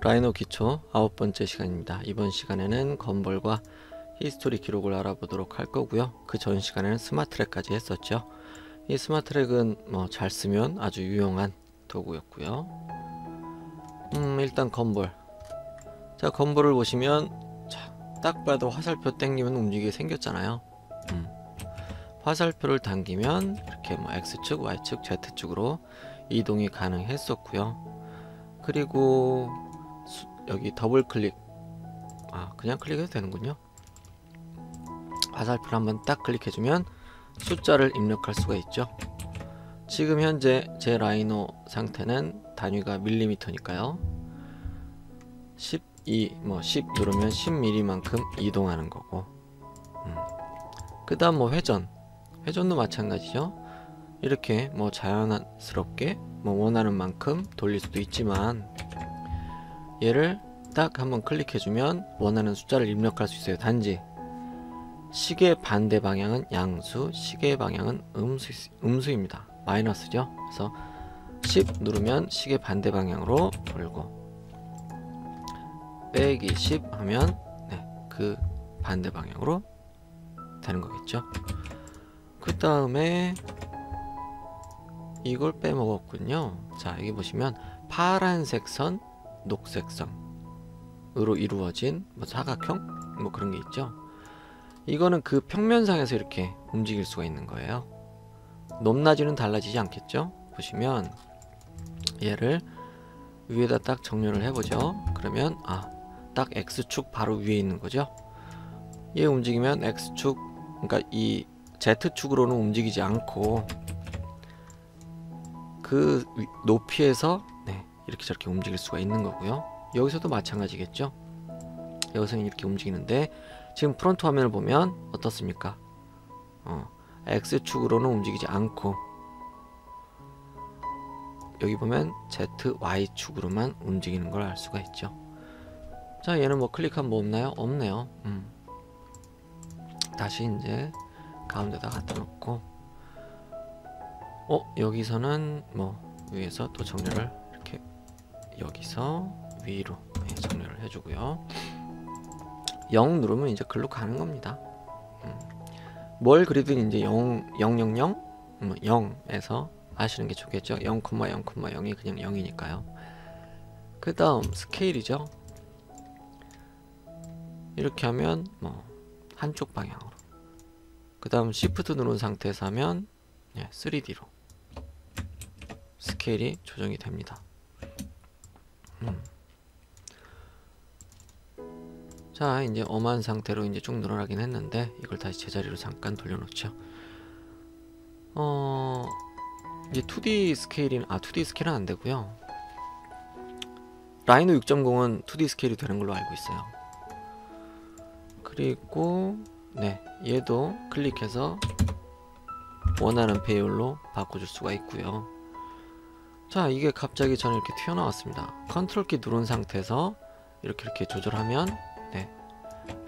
라이노 기초 9번째 시간입니다. 이번 시간에는 건볼과 히스토리 기록을 알아보도록 할 거고요. 그 전 시간에는 스마트랙까지 했었죠. 이 스마트랙은 잘 쓰면 아주 유용한 도구였고요. 일단 건볼. 자, 건볼을 보시면 딱 봐도 화살표 땡기면 움직이게 생겼잖아요. 화살표를 당기면 이렇게 X축, Y축, Z축으로 이동이 가능했었고요. 그리고 여기 더블 클릭, 그냥 클릭해도 되는군요. 화살표를 한번 딱 클릭해주면 숫자를 입력할 수가 있죠. 지금 현재 제 라이노 상태는 단위가 밀리미터니까요. 12, 10 누르면 10mm만큼 이동하는 거고, 그 다음 회전도 마찬가지죠. 이렇게 자연스럽게 원하는 만큼 돌릴 수도 있지만, 얘를 딱 한번 클릭해주면 원하는 숫자를 입력할 수 있어요. 단지 시계 반대 방향은 양수, 시계 방향은 음수입니다. 마이너스죠. 그래서 10 누르면 시계 반대 방향으로 돌고, 빼기 10 하면 그 반대 방향으로 되는 거겠죠. 그 다음에 이걸 빼먹었군요. 자, 여기 보시면 파란색 선, 녹색 선으로 이루어진 사각형 그런 게 있죠. 이거는 그 평면상에서 이렇게 움직일 수가 있는 거예요. 높낮이는 달라지지 않겠죠. 보시면 얘를 위에다 딱 정렬을 해보죠. 그러면 딱 X축 바로 위에 있는 거죠. 얘 움직이면 X축, 그러니까 이 Z축으로는 움직이지 않고 그 높이에서 이렇게 저렇게 움직일 수가 있는 거고요. 여기서도 마찬가지겠죠. 여기서는 이렇게 움직이는데, 지금 프론트 화면을 보면 어떻습니까? X축으로는 움직이지 않고, 여기 보면 Z, Y축으로만 움직이는 걸 알 수가 있죠. 자, 얘는 클릭하면 없나요? 없네요. 다시 이제 가운데다 갖다 놓고, 여기서는 위에서 또 정렬을 이렇게 여기서 위로 정렬을 해주고요. 0 누르면 이제 글로 가는 겁니다. 뭘 그리든 이제 0, 0, 0, 0, 0에서 하시는 게 좋겠죠. 0, 0, 0이 그냥 0이니까요. 그 다음 스케일이죠. 이렇게 하면 한쪽 방향으로. 그 다음 Shift 누른 상태에서 하면 3D로 스케일이 조정이 됩니다. 자, 이제 엄한 상태로 이제 쭉 늘어나긴 했는데, 이걸 다시 제자리로 잠깐 돌려놓죠. 이제 2D 스케일은 2D 스케일은 안 되고요. 라이노 6.0은 2D 스케일이 되는 걸로 알고 있어요. 그리고 얘도 클릭해서 원하는 배열로 바꿔줄 수가 있고요. 자, 이게 갑자기 저는 이렇게 튀어나왔습니다. 컨트롤 키 누른 상태에서 이렇게 조절하면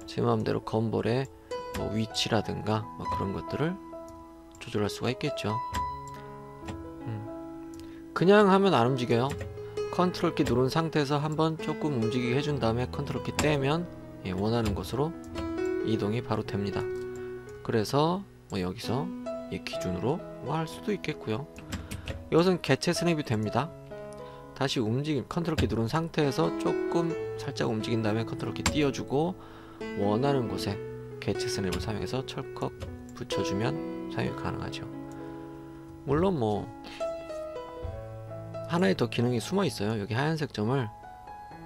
제 마음대로 건볼의 위치라든가 그런 것들을 조절할 수가 있겠죠. 그냥 하면 안 움직여요. 컨트롤 키 누른 상태에서 한번 조금 움직이게 해준 다음에 컨트롤 키 떼면 원하는 곳으로 이동이 바로 됩니다. 그래서 여기서 이 기준으로 할 수도 있겠고요. 이것은 개체 스냅이 됩니다. 다시 컨트롤 키 누른 상태에서 조금 살짝 움직인 다음에 컨트롤 키 띄워주고 원하는 곳에 개체 스냅을 사용해서 철컥 붙여주면 사용이 가능하죠. 물론 하나의 더 기능이 숨어 있어요. 여기 하얀색 점을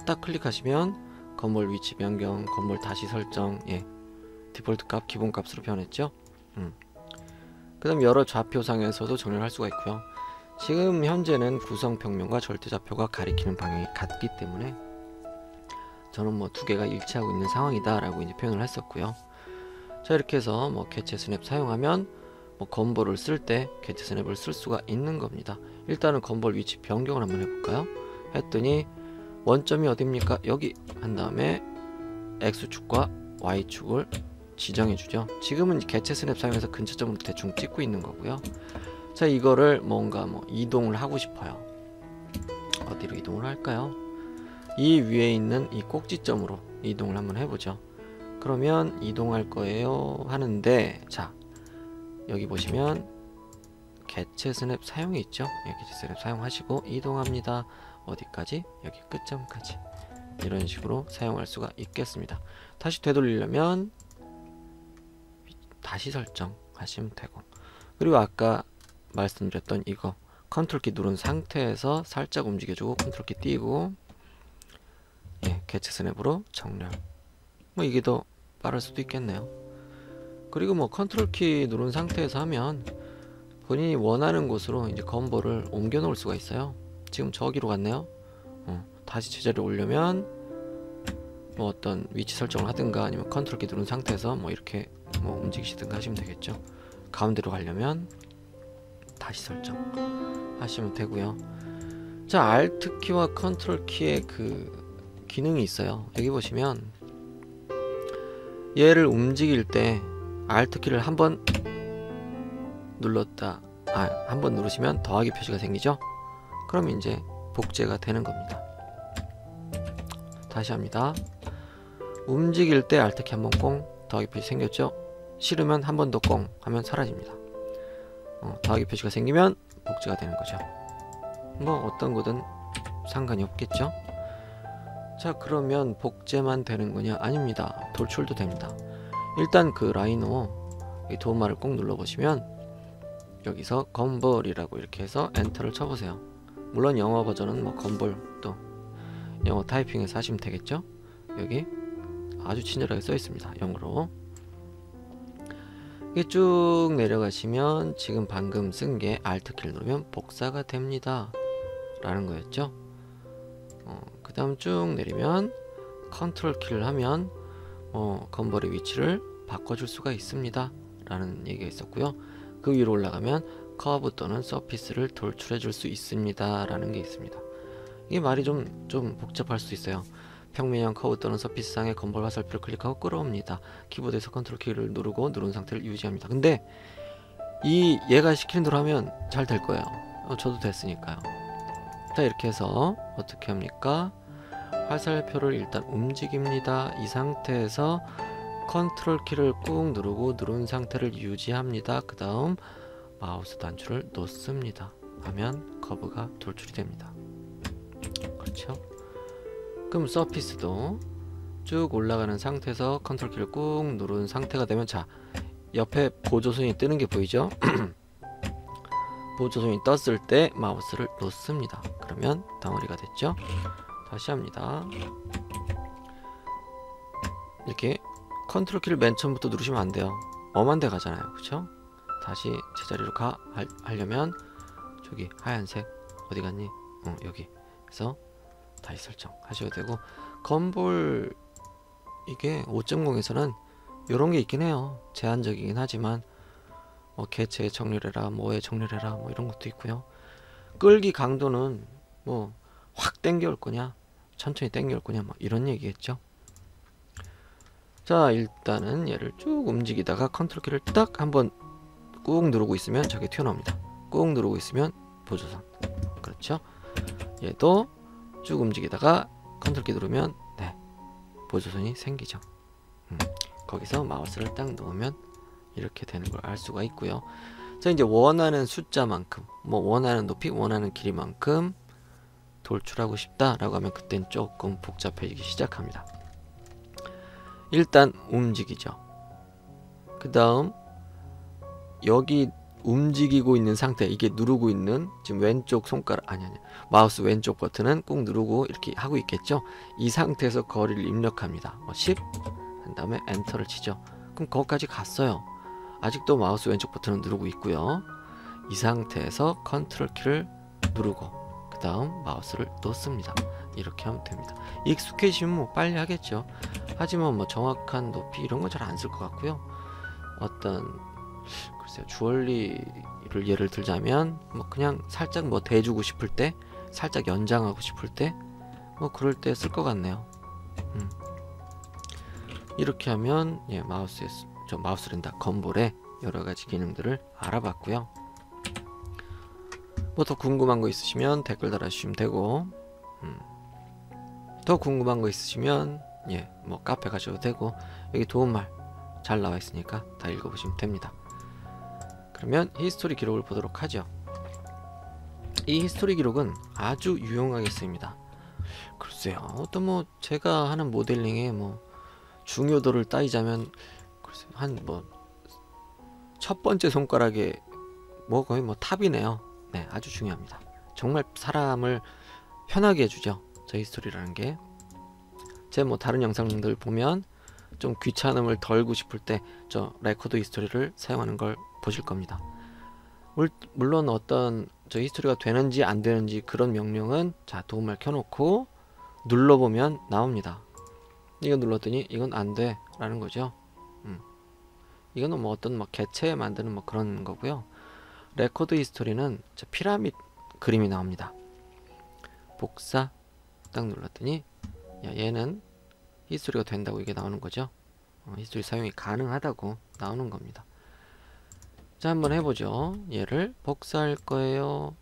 딱 클릭하시면 건볼 위치 변경, 건볼 다시 설정, 디폴트 값 기본 값으로 변했죠. 그 다음 여러 좌표상에서도 정렬할 수가 있고요. 지금 현재는 구성 평면과 절대좌표가 가리키는 방향이 같기 때문에 저는 두 개가 일치하고 있는 상황이다 라고 이제 표현을 했었고요. 자, 이렇게 해서 개체 스냅 사용하면 건볼을 쓸 때 개체 스냅을 쓸 수가 있는 겁니다. 일단은 건볼 위치 변경을 한번 해볼까요? 했더니 원점이 어딥니까? 여기 한 다음에 X축과 Y축을 지정해주죠. 지금은 개체 스냅 사용해서 근처점으로 대충 찍고 있는 거고요. 자, 이거를 뭔가 이동을 하고 싶어요. 어디로 이동을 할까요? 이 위에 있는 이 꼭지점으로 이동을 한번 해보죠. 그러면 이동할 거예요 하는데, 자 여기 보시면 개체 스냅 사용이 있죠. 개체 스냅 사용하시고 이동합니다. 어디까지? 여기 끝점까지. 이런 식으로 사용할 수가 있겠습니다. 다시 되돌리려면 다시 설정 하시면 되고, 그리고 아까 말씀드렸던 이거 컨트롤 키 누른 상태에서 살짝 움직여주고 컨트롤 키 띄고, 예, 개체 스냅으로 정렬. 뭐 이게 더 빠를 수도 있겠네요. 그리고 뭐 컨트롤 키 누른 상태에서 하면 본인이 원하는 곳으로 이제 건볼을 옮겨 놓을 수가 있어요. 지금 저기로 갔네요. 다시 제자리에 오려면 뭐 어떤 위치 설정을 하든가 아니면 컨트롤 키 누른 상태에서 뭐 이렇게 뭐 움직이시든가 하시면 되겠죠. 가운데로 가려면 다시 설정 하시면 되고요. 자, Alt 키와 컨트롤 키의 그 기능이 있어요. 여기 보시면 얘를 움직일 때 Alt 키를 한번 눌렀다, 한번 누르시면 더하기 표시가 생기죠. 그럼 이제 복제가 되는 겁니다. 다시 합니다. 움직일 때 Alt 키 한번 꽁, 더하기 표시 생겼죠. 싫으면 한 번 더 꽁 하면 사라집니다. 더하기 표시가 생기면 복제가 되는 거죠. 뭐 어떤 거든 상관이 없겠죠. 자, 그러면 복제만 되는 거냐? 아닙니다. 돌출도 됩니다. 일단 그 라이노 이 도움말을 꼭 눌러보시면 여기서 건볼이라고 이렇게 해서 엔터를 쳐보세요. 물론 영어 버전은 뭐 건볼 또 영어 타이핑해서 하시면 되겠죠. 여기 아주 친절하게 써 있습니다. 영어로. 이게 쭉 내려가시면 지금 방금 쓴 게 Alt 키를 누르면 복사가 됩니다 라는 거였죠. 그 다음 쭉 내리면 컨트롤 키를 하면 건볼의 위치를 바꿔줄 수가 있습니다 라는 얘기가 있었고요. 그 위로 올라가면 커브 또는 서피스를 돌출해 줄 수 있습니다 라는 게 있습니다. 이게 말이 좀 복잡할 수 있어요. 평면형 커브 또는 서피스상의 건볼 화살표를 클릭하고 끌어옵니다. 키보드에서 컨트롤 키를 누르고 누른 상태를 유지합니다. 근데 얘가 시키는 대로 하면 잘 될 거예요. 저도 됐으니까요. 자, 이렇게 해서 어떻게 합니까? 화살표를 일단 움직입니다. 이 상태에서 컨트롤 키를 꾹 누르고 누른 상태를 유지합니다. 그 다음 마우스 단추를 놓습니다. 하면 커브가 돌출이 됩니다. 그렇죠? 그럼 서피스도 쭉 올라가는 상태에서 컨트롤 키를 꾹 누른 상태가 되면, 자, 옆에 보조선이 뜨는 게 보이죠? 보조선이 떴을 때 마우스를 놓습니다. 그러면 덩어리가 됐죠? 다시 합니다. 이렇게 컨트롤 키를 맨 처음부터 누르시면 안 돼요. 엄한 데 가잖아요. 그쵸? 다시 제자리로 하려면 저기 하얀색 어디 갔니? 여기. 그래서 다시 설정 하셔야 되고, 건볼 이게 5.0에서는 요런 게 있긴 해요. 제한적이긴 하지만 뭐 개체에 정렬해라, 뭐에 정렬해라, 뭐 이런 것도 있고요. 끌기 강도는 뭐 확 땡겨올 거냐, 천천히 땡겨올 거냐, 뭐 이런 얘기겠죠. 자, 일단은 얘를 쭉 움직이다가 컨트롤 키를 딱 한번 꾹 누르고 있으면 저게 튀어나옵니다. 꾹 누르고 있으면 보조선. 그렇죠? 얘도 쭉 움직이다가 컨트롤 키 누르면 네, 보조선이 생기죠. 거기서 마우스를 딱 놓으면 이렇게 되는 걸 알 수가 있고요. 자, 이제 원하는 숫자만큼, 뭐 원하는 높이, 원하는 길이만큼 돌출하고 싶다라고 하면 그땐 조금 복잡해지기 시작합니다. 일단 움직이죠. 그 다음 여기 움직이고 있는 상태, 이게 누르고 있는 지금 왼쪽 손가락, 아니 마우스 왼쪽 버튼은 꾹 누르고 이렇게 하고 있겠죠. 이 상태에서 거리를 입력합니다. 10 한 다음에 엔터를 치죠. 그럼 거기까지 갔어요. 아직도 마우스 왼쪽 버튼을 누르고 있고요. 이 상태에서 컨트롤 키를 누르고 그 다음 마우스를 놓습니다. 이렇게 하면 됩니다. 익숙해지면 뭐 빨리 하겠죠. 하지만 뭐 정확한 높이 이런 건 잘 안 쓸 것 같고요. 어떤 글쎄요, 주얼리를 예를 들자면 뭐 그냥 살짝 뭐 대주고 싶을 때, 살짝 연장하고 싶을 때, 뭐 그럴 때 쓸 것 같네요. 이렇게 하면 예, 마우스랜다 건볼의 여러 가지 기능들을 알아봤고요. 뭐 더 궁금한 거 있으시면 댓글 달아주시면 되고, 더 궁금한 거 있으시면 예, 뭐 카페 가셔도 되고 여기 도움말 잘 나와 있으니까 다 읽어보시면 됩니다. 그러면 히스토리 기록을 보도록 하죠. 이 히스토리 기록은 아주 유용하게 쓰입니다. 글쎄요, 어떤 뭐 제가 하는 모델링의 뭐 중요도를 따지자면 글쎄요, 한 뭐 첫 번째 손가락에 뭐 거의 뭐 탑이네요. 네, 아주 중요합니다. 정말 사람을 편하게 해주죠, 저 히스토리라는 게. 제 뭐 다른 영상들 보면 좀 귀찮음을 덜고 싶을 때 저 레코드 히스토리를 사용하는 걸 보실 겁니다. 물론 어떤 저 히스토리가 되는지 안 되는지 그런 명령은 자 도움말 켜놓고 눌러보면 나옵니다. 이거 눌렀더니 이건 안 돼 라는 거죠. 이거는 뭐 어떤 뭐 개체 만드는 뭐 그런 거고요. 레코드 히스토리는 저 피라미드 그림이 나옵니다. 복사 딱 눌렀더니 야, 얘는 히스토리가 된다고 이게 나오는 거죠. 히스토리 사용이 가능하다고 나오는 겁니다. 자, 한번 해보죠. 얘를 복사할 거예요.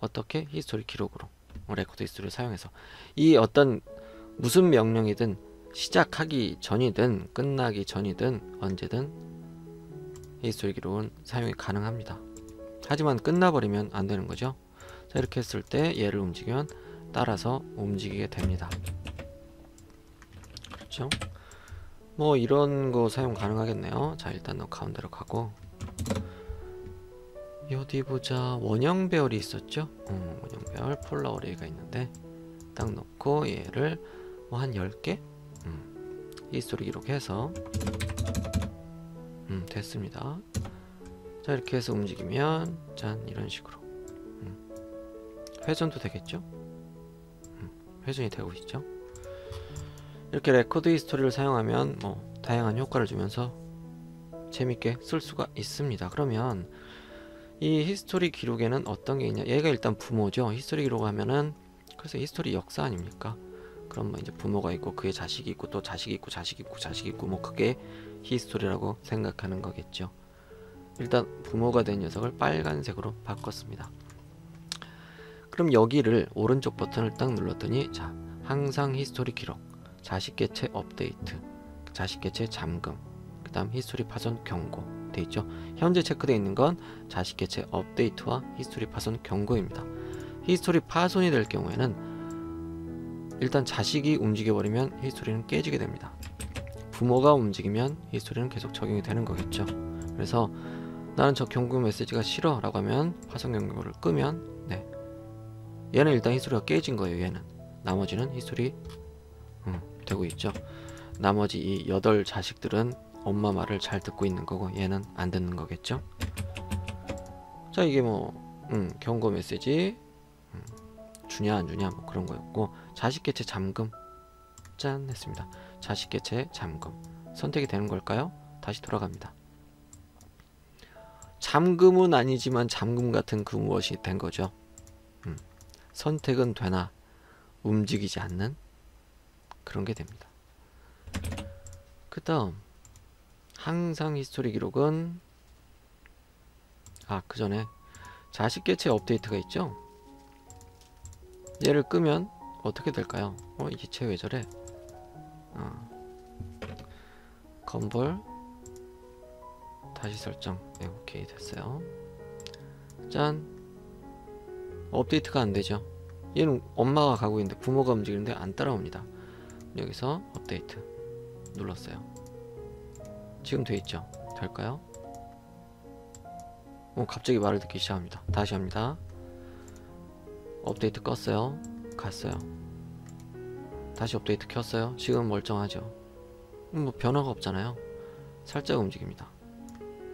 어떻게? 히스토리 기록으로. 레코드 히스토리를 사용해서 이 어떤 무슨 명령이든 시작하기 전이든 끝나기 전이든 언제든 히스토리 기록은 사용이 가능합니다. 하지만 끝나버리면 안 되는 거죠. 자, 이렇게 했을 때 얘를 움직이면 따라서 움직이게 됩니다. 그렇죠? 뭐 이런 거 사용 가능하겠네요. 자, 일단 가운데로 가고 어디 보자. 원형 배열이 있었죠. 원형 배열 폴라어레이가 있는데 딱 넣고 얘를 뭐 한 10개 히스토리 기록해서 됐습니다. 자, 이렇게 해서 움직이면 짠 이런 식으로 회전도 되겠죠. 회전이 되고 있죠. 이렇게 레코드 히스토리를 사용하면 뭐 다양한 효과를 주면서 재밌게 쓸 수가 있습니다. 그러면 이 히스토리 기록에는 어떤 게 있냐. 얘가 일단 부모죠. 히스토리 기록 하면은 그래서 히스토리 역사 아닙니까? 그럼 뭐 이제 부모가 있고 그의 자식이 있고 또 자식이 있고 자식이 있고 자식이 있고 뭐 그게 히스토리라고 생각하는 거겠죠. 일단 부모가 된 녀석을 빨간색으로 바꿨습니다. 그럼 여기를 오른쪽 버튼을 딱 눌렀더니 자, 항상 히스토리 기록, 자식 개체 업데이트, 자식 개체 잠금, 그 다음 히스토리 파손 경고 돼 있죠. 현재 체크되어 있는 건 자식 개체 업데이트와 히스토리 파손 경고입니다. 히스토리 파손이 될 경우에는 일단 자식이 움직여 버리면 히스토리는 깨지게 됩니다. 부모가 움직이면 히스토리는 계속 적용이 되는 거겠죠. 그래서 나는 저 경고 메시지가 싫어 라고 하면 파손 경고를 끄면 네, 얘는 일단 히스토리가 깨진 거예요. 얘는 나머지는 히스토리 되고 있죠. 나머지 이 8 자식들은 엄마 말을 잘 듣고 있는 거고 얘는 안 듣는 거겠죠. 자, 이게 뭐 경고 메시지 주냐 안 주냐 뭐 그런 거였고, 자식 개체 잠금 짠 했습니다. 자식 개체 잠금 선택이 되는 걸까요? 다시 돌아갑니다. 잠금은 아니지만 잠금 같은 그 무엇이 된 거죠. 선택은 되나 움직이지 않는 그런 게 됩니다. 그 다음 항상 히스토리 기록은 그 전에 자식 개체 업데이트가 있죠. 얘를 끄면 어떻게 될까요? 이게 쟤 왜 저래? 건볼 다시 설정. 네, 오케이 됐어요. 짠. 업데이트가 안 되죠. 얘는 엄마가 가고 있는데 부모가 움직이는데 안 따라옵니다. 여기서 업데이트 눌렀어요. 지금 돼 있죠? 될까요? 갑자기 말을 듣기 시작합니다. 다시 합니다. 업데이트 껐어요. 갔어요. 다시 업데이트 켰어요. 지금 멀쩡하죠. 뭐 변화가 없잖아요. 살짝 움직입니다.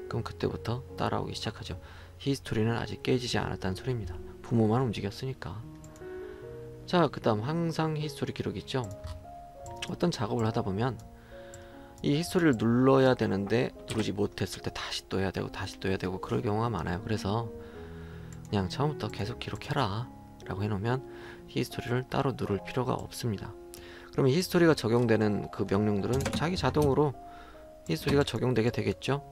그럼 그때부터 따라오기 시작하죠. 히스토리는 아직 깨지지 않았다는 소리입니다. 부모만 움직였으니까. 자, 그 다음 항상 히스토리 기록 있죠. 어떤 작업을 하다 보면 이 히스토리를 눌러야 되는데 누르지 못했을 때 다시 또 해야 되고 다시 또 해야 되고 그럴 경우가 많아요. 그래서 그냥 처음부터 계속 기록해라 라고 해놓으면 히스토리를 따로 누를 필요가 없습니다. 그러면 히스토리가 적용되는 그 명령들은 자기 자동으로 히스토리가 적용되게 되겠죠.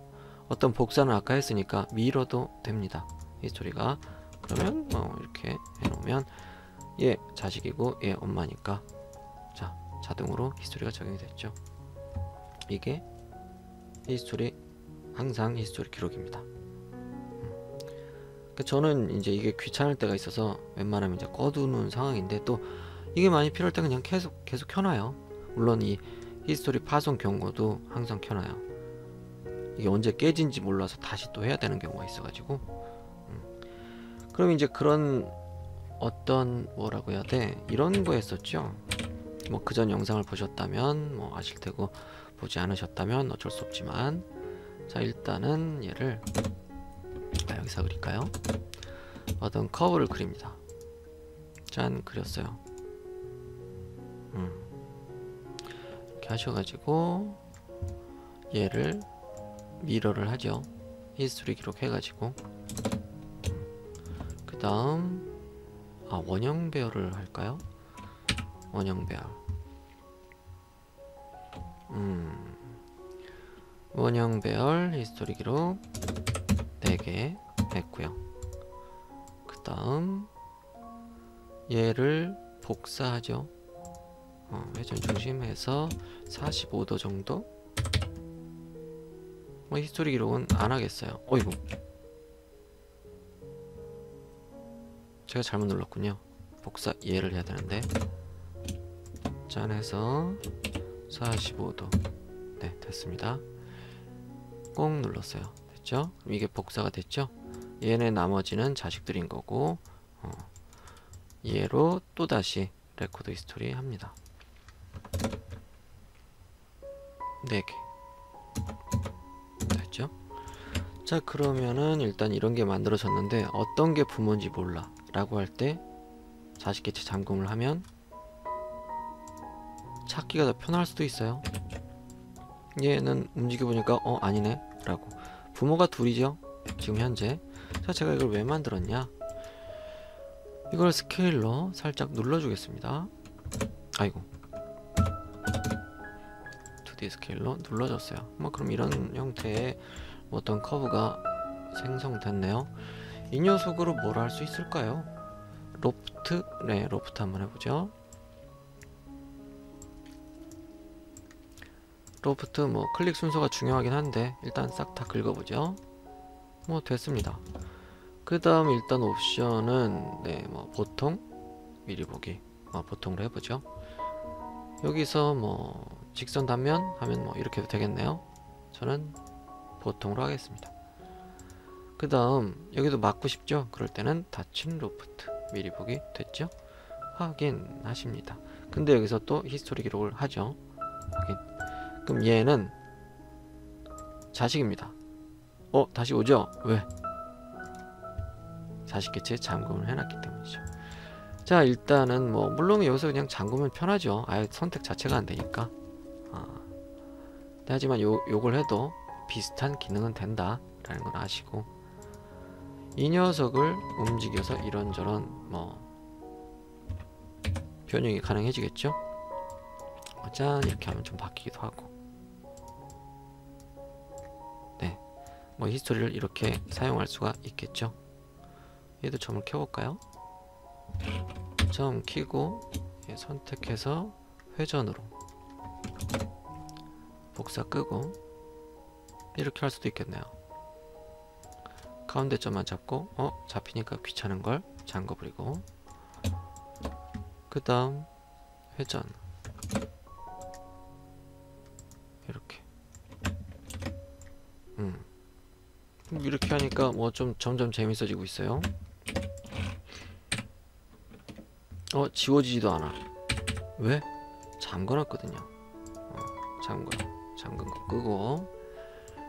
어떤 복사는 아까 했으니까 밀어도 됩니다. 히스토리가. 그러면 이렇게 해놓으면 얘 자식이고 얘 엄마니까 자동으로 히스토리가 적용이 됐죠. 이게 히스토리, 항상 히스토리 기록입니다. 저는 이제 이게 귀찮을 때가 있어서 웬만하면 이제 꺼두는 상황인데, 또 이게 많이 필요할 때 그냥 계속 켜놔요. 물론 이 히스토리 파손 경고도 항상 켜놔요. 이게 언제 깨진지 몰라서 다시 또 해야 되는 경우가 있어가지고. 그럼 이제 그런 어떤 뭐라고 해야 돼, 이런 거 했었죠. 뭐 그전 영상을 보셨다면 뭐 아실 테고, 보지 않으셨다면 어쩔 수 없지만, 자 일단은 얘를 여기서 그릴까요? 어떤 커브를 그립니다. 짠, 그렸어요. 이렇게 하셔가지고 얘를 미러를 하죠. 히스토리 기록해가지고. 그 다음 원형 배열을 할까요? 원형 배열. 원형 배열 히스토리 기록 4개 했고요. 그 다음 얘를 복사하죠. 회전 중심에서 45도 정도. 히스토리 기록은 안 하겠어요. 어이구, 제가 잘못 눌렀군요. 복사 얘를 해야 되는데, 짠 해서 45도. 네, 됐습니다. 꼭 눌렀어요. 됐죠? 이게 복사가 됐죠? 얘네 나머지는 자식들인 거고, 얘로 또다시 레코드 히스토리 합니다. 4개 됐죠? 자, 그러면은 일단 이런 게 만들어졌는데 어떤 게 부모인지 몰라 라고 할 때 자식 개체 잠금을 하면 찾기가 더 편할 수도 있어요. 얘는 움직여보니까 아니네 라고. 부모가 둘이죠 지금 현재. 자, 제가 이걸 왜 만들었냐, 이걸 스케일러 살짝 눌러주겠습니다. 아이고, 2D 스케일러 눌러줬어요. 그럼 이런 형태의 어떤 커브가 생성됐네요. 이 녀석으로 뭘 할 수 있을까요? 로프트? 네, 로프트 한번 해보죠. 로프트 클릭 순서가 중요하긴 한데 일단 싹 다 긁어보죠. 됐습니다. 그 다음 일단 옵션은 보통 미리 보기 보통으로 해보죠. 여기서 직선 단면 하면 이렇게 되겠네요. 저는 보통으로 하겠습니다. 그 다음 여기도 막고 싶죠? 그럴 때는 닫힌 로프트 미리 보기 됐죠? 확인하십니다. 근데 여기서 또 히스토리 기록을 하죠. 확인. 그럼 얘는 자식입니다. 다시 오죠? 왜? 자식 개체 잠금을 해놨기 때문이죠. 자, 일단은 물론 여기서 그냥 잠그면 편하죠. 아예 선택 자체가 안 되니까. 하지만 요걸 해도 비슷한 기능은 된다 라는 걸 아시고, 이 녀석을 움직여서 이런저런 변형이 가능해지겠죠. 짠, 이렇게 하면 좀 바뀌기도 하고. 네, 히스토리를 이렇게 사용할 수가 있겠죠. 얘도 점을 켜볼까요? 점 키고 선택해서 회전으로 복사 끄고 이렇게 할 수도 있겠네요. 가운데 점만 잡고 잡히니까 귀찮은 걸 잠궈버리고, 그 다음 회전 이렇게. 이렇게 하니까 좀 점점 재밌어지고 있어요. 지워지지도 않아. 왜? 잠궈놨거든요. 잠근 거 끄고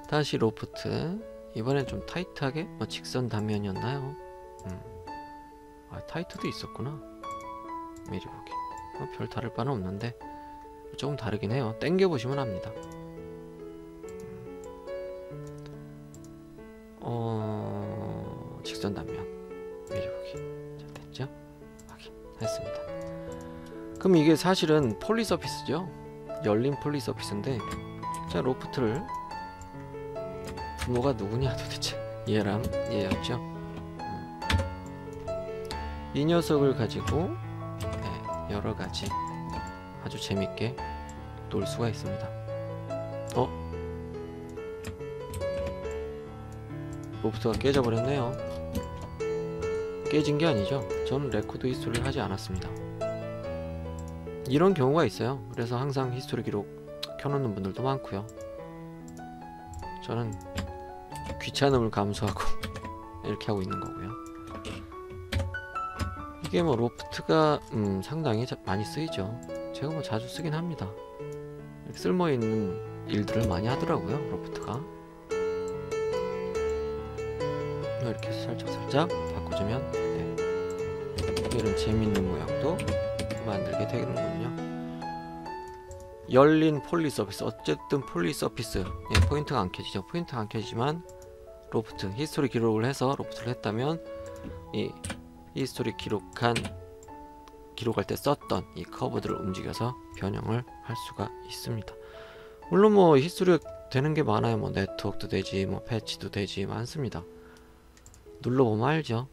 다시 로프트. 이번엔 좀 타이트하게 직선 단면이었나요? 타이트도 있었구나. 미리 보기. 별 다를 바는 없는데 조금 다르긴 해요. 당겨보시면 합니다. 직선 단면 미리 보기. 자, 됐죠? 확인했습니다. 그럼 이게 사실은 폴리 서피스죠? 열린 폴리 서피스인데, 자, 로프트를 부모가 누구냐 도대체. 얘랑 얘였죠. 이 녀석을 가지고 여러가지 아주 재밌게 놀 수가 있습니다. 로프트가 깨져버렸네요. 깨진 게 아니죠. 저는 레코드 히스토리를 하지 않았습니다. 이런 경우가 있어요. 그래서 항상 히스토리 기록 켜놓는 분들도 많고요. 저는 귀찮음을 감수하고 이렇게 하고 있는 거고요. 이게 뭐 로프트가 상당히 많이 쓰이죠. 제가 뭐 자주 쓰긴 합니다. 이렇게 쓸모있는 일들을 많이 하더라고요, 로프트가. 이렇게 살짝살짝 바꿔주면 이런 재밌는 모양도 만들게 되는군요. 열린 폴리 서피스, 어쨌든 폴리 서피스 포인트가 안 켜지죠. 포인트가 안 켜지지만 로프트 히스토리 기록을 해서 로프트를 했다면 이 히스토리 기록할 때 썼던 이 커브들을 움직여서 변형을 할 수가 있습니다. 물론 뭐 히스토리가 되는 게 많아요. 뭐 네트워크도 되지, 뭐 패치도 되지, 많습니다. 눌러보면 알죠.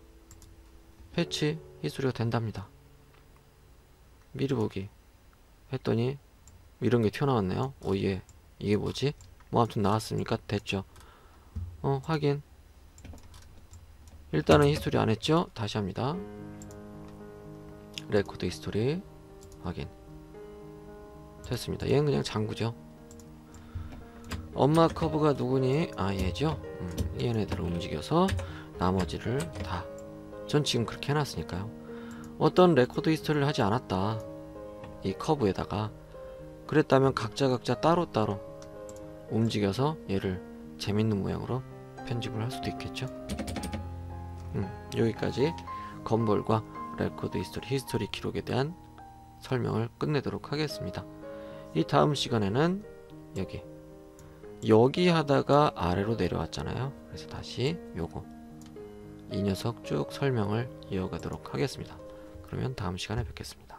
패치 히스토리가 된답니다. 미리 보기 했더니 이런 게 튀어나왔네요. 오예, 이게 뭐지? 뭐 아무튼 나왔으니까 됐죠. 확인. 일단은 히스토리 안 했죠? 다시 합니다. 레코드 히스토리 확인. 됐습니다. 얘는 그냥 장구죠. 엄마 커브가 누구니? 아, 얘죠? 얘네들을 움직여서 나머지를 다, 전 지금 그렇게 해놨으니까요. 어떤 레코드 히스토리를 하지 않았다, 이 커브에다가. 그랬다면 각자 따로따로 움직여서 얘를 재밌는 모양으로 편집을 할 수도 있겠죠. 여기까지 건볼과 레코드 히스토리 기록에 대한 설명을 끝내도록 하겠습니다. 이 다음 시간에는 여기 하다가 아래로 내려왔잖아요. 그래서 다시 이 녀석 쭉 설명을 이어가도록 하겠습니다. 그러면 다음 시간에 뵙겠습니다.